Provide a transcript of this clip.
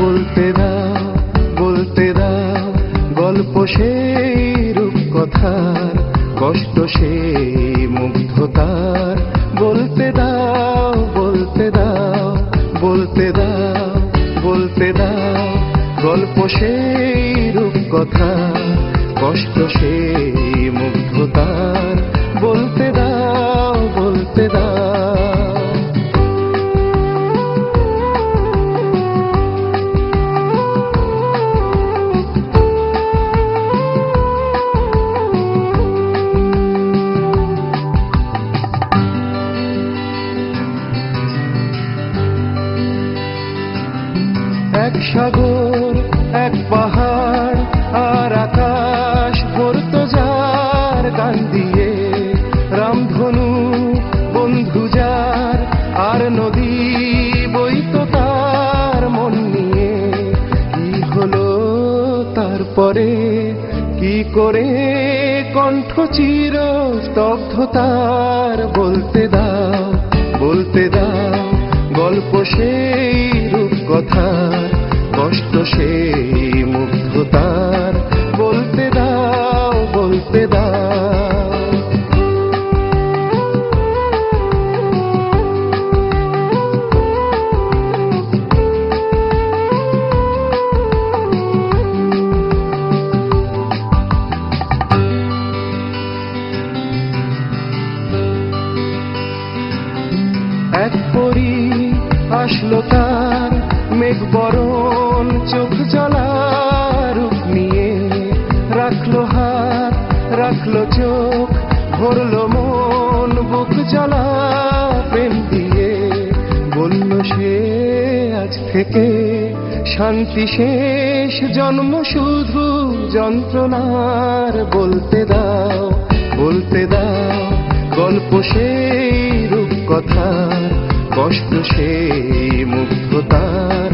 বলতে দাও বলতে দাও গল্প সেই রূপকথার, কষ্ট সেই মুগ্ধতার। বলতে দাও বলতে দাও বলতে দাও বলতে দাও গল্প সেই রূপকথার, কষ্ট সেই মুগ্ধতার। বলতে দাও বলতে দাও। এক সাগর এক পাহাড় আর আকাশ ভরতো যার গান দিয়ে, রামধনু বন্ধু যার আর নদী বইতো তার মন নিয়ে। কি হলো তারপরে, কি করে কণ্ঠ চির স্তব্ধতার। বলতে দাও বলতে দাও গল্প সেই রূপকথার, কষ্ট সেই মুগ্ধতার। বলতে দাও বলতে দাও। এক পরী আসলো তার মেঘ বরণ চোখ জ্বলা রূপ নিয়ে, রাখলো হাত রাখলো চোখ ভরলো মন বুক জ্বলা প্রেম দিয়ে। বলল সে আজ থেকে শান্তি শেষ, জন্ম শুধু যন্ত্রণার। বলতে দাও বলতে দাও গল্প সেই রূপকথার, কষ্ট সেই মুগ্ধতার।